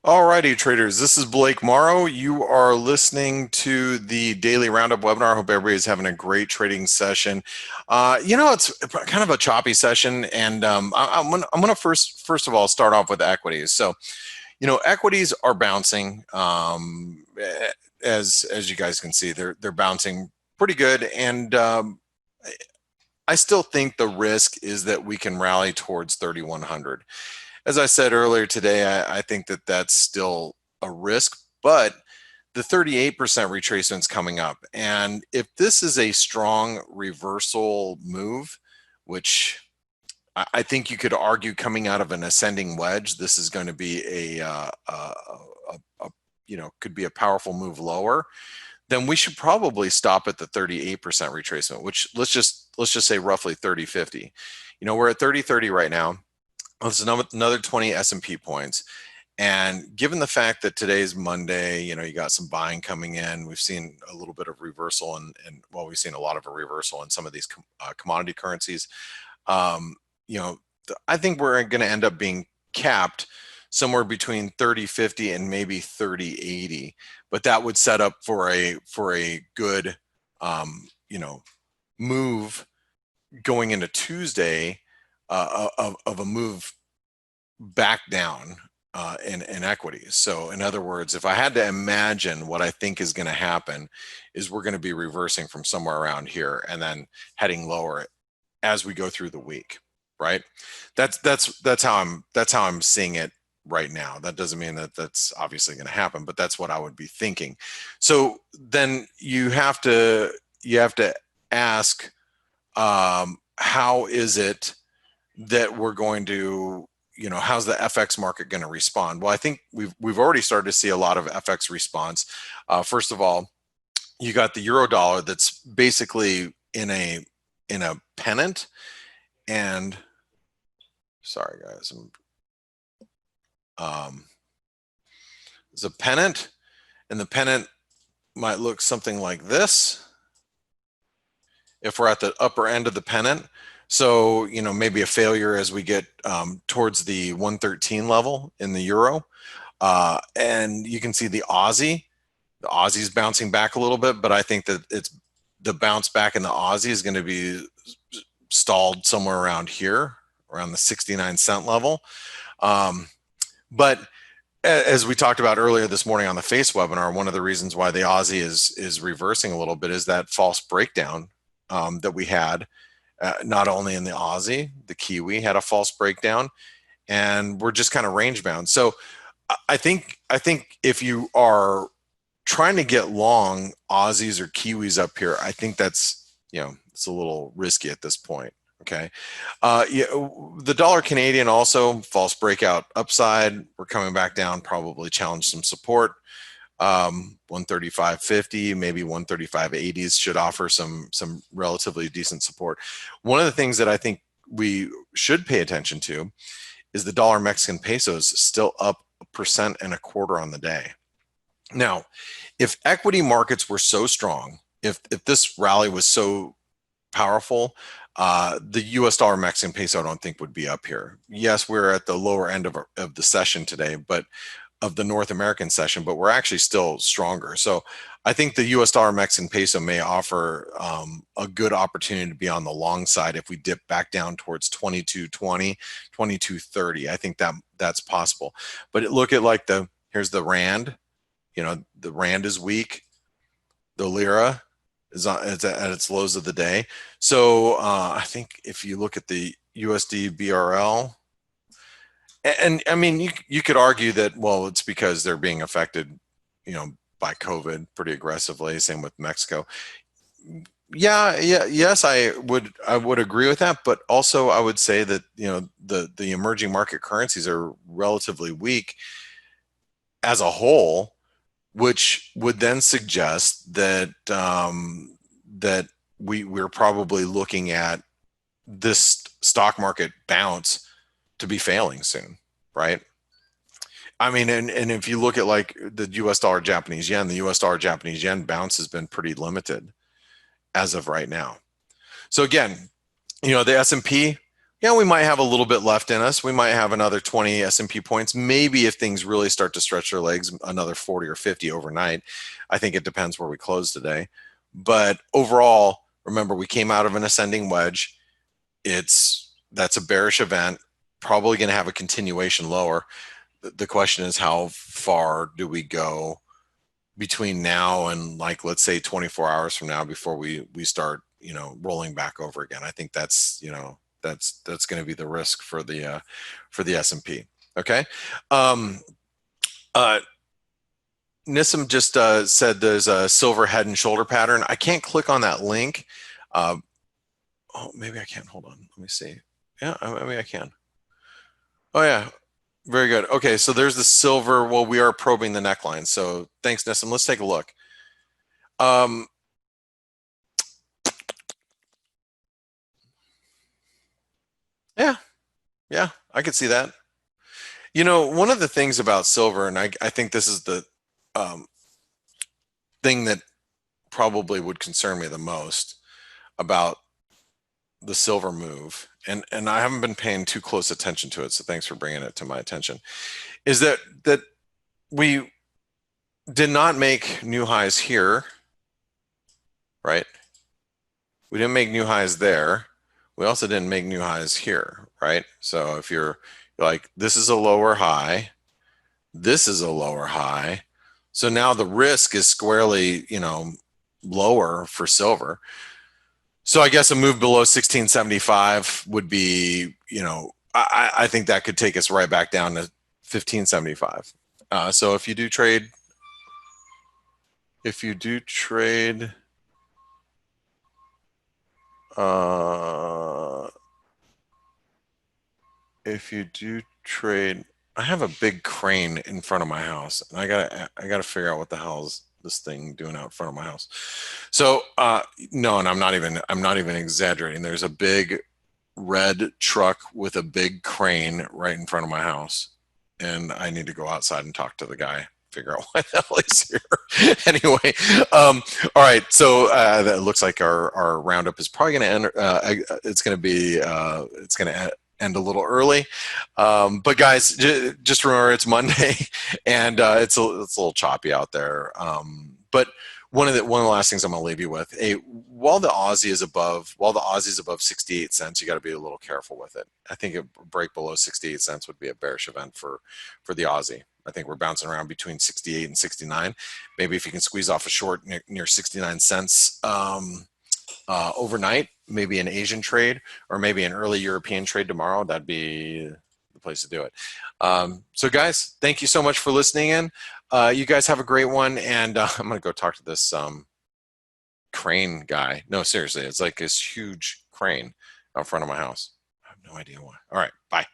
Alrighty, traders. This is Blake Morrow. You are listening to the Daily Roundup webinar. I hope everybody's having a great trading session. It's kind of a choppy session, and I'm gonna first of all start off with equities. So, equities are bouncing. As you guys can see, they're bouncing pretty good, and I still think the risk is that we can rally towards 3,100. As I said earlier today, I think that that's still a risk, but the 38% retracement is coming up. And if this is a strong reversal move, which I think you could argue coming out of an ascending wedge, this is going to be could be a powerful move lower, then we should probably stop at the 38% retracement, which let's just say roughly 30.50. We're at 30.30 right now. That's another 20 S&P points. And given the fact that today's Monday, you got some buying coming in, we've seen a little bit of reversal and we've seen a lot of a reversal in some of these commodity currencies. I think we're going to end up being capped somewhere between 30.50 and maybe 30.80, but that would set up for a good, move going into Tuesday. Of a move back down in equities. So in other words, if I had to imagine what I think is going to happen is we're going to be reversing from somewhere around here and then heading lower as we go through the week, right? That's how I'm seeing it right now. That doesn't mean that that's obviously going to happen, but that's what I would be thinking. So then you have to ask, how is it that we're going to, how's the FX market going to respond? Well, I think we've already started to see a lot of FX response. First of all, you got the euro dollar that's basically in a pennant, and sorry guys, it's a pennant, and the pennant might look something like this if we're at the upper end of the pennant. So, maybe a failure as we get towards the 113 level in the euro. And you can see the Aussie's bouncing back a little bit, but I think that it's the bounce back in the Aussie is going to be stalled somewhere around here, around the 69-cent level. But as we talked about earlier this morning on the FACE webinar, one of the reasons why the Aussie is reversing a little bit is that false breakdown that we had. Not only in the Aussie, the Kiwi had a false breakdown, and we're just kind of range bound. So I think if you are trying to get long Aussies or Kiwis up here, I think that's, it's a little risky at this point. Okay. The dollar Canadian also false breakout upside. We're coming back down, probably challenge some support. 135.50, maybe 135.80s should offer some relatively decent support. One of the things that I think we should pay attention to is the dollar Mexican peso is still up 1.25% on the day. Now, if equity markets were so strong, if this rally was so powerful, the US dollar Mexican peso I don't think would be up here. Yes, we're at the lower end of the session today, but of the North American session, but we're actually still stronger. So I think the US dollar Mexican peso may offer a good opportunity to be on the long side if we dip back down towards 22.20, 22.30. I think that's possible. But look at here's the Rand. The Rand is weak. The Lira is at its lows of the day. So I think if you look at the USD BRL, and I mean, you could argue that, well, it's because they're being affected, by COVID pretty aggressively. Same with Mexico. Yes, I would agree with that. But also, I would say that the emerging market currencies are relatively weak as a whole, which would then suggest that that we're probably looking at this stock market bounce to be failing soon, right? I mean, and if you look at the US dollar Japanese yen, the US dollar Japanese yen bounce has been pretty limited as of right now. So again, the S&P Yeah, we might have a little bit left in us. We might have another 20 S&P points. Maybe if things really start to stretch their legs, another 40 or 50 overnight. I think it depends where we close today. But overall, remember, we came out of an ascending wedge. That's a bearish event, probably going to have a continuation lower. The question is, how far do we go between now and, like, let's say 24 hours from now before we start, rolling back over again? I think that's, that's going to be the risk for the S&P. Okay. Nissim just said there's a silver head and shoulder pattern. I can't click on that link. Oh, maybe I can. Hold on. Let me see. Yeah, I mean, I can. Oh, yeah. Very good. Okay, so there's the silver. Well, we are probing the neckline. So thanks, Nissim. Let's take a look. Yeah, I could see that. One of the things about silver, and I think this is the thing that probably would concern me the most about the silver move, and I haven't been paying too close attention to it, so thanks for bringing it to my attention, is that we did not make new highs here, right? We didn't make new highs there. We also didn't make new highs here, right? So if you're like, this is a lower high, this is a lower high. So now the risk is squarely, lower for silver. So I guess a move below 1675 would be, I think that could take us right back down to 1575. So if you do trade, if you do trade I have a big crane in front of my house, and I gotta figure out what the hell's this thing doing out in front of my house. So no, and I'm not even exaggerating. There's a big red truck with a big crane right in front of my house, and I need to go outside and talk to the guy, figure out why the hell he's here. Anyway, all right. So that looks like our roundup is probably going to end. It's going to end a little early, but guys, just remember it's Monday, and it's a little choppy out there. But one of the last things I'm going to leave you with: while the Aussie is above 68 cents, you got to be a little careful with it. I think a break below 68 cents would be a bearish event for the Aussie. I think we're bouncing around between 68 and 69. Maybe if you can squeeze off a short near 69 cents overnight, maybe an Asian trade or maybe an early European trade tomorrow, that'd be the place to do it. So guys, thank you so much for listening in. You guys have a great one, and I'm going to go talk to this crane guy. No, seriously, it's like this huge crane out front of my house. I have no idea why. All right, bye.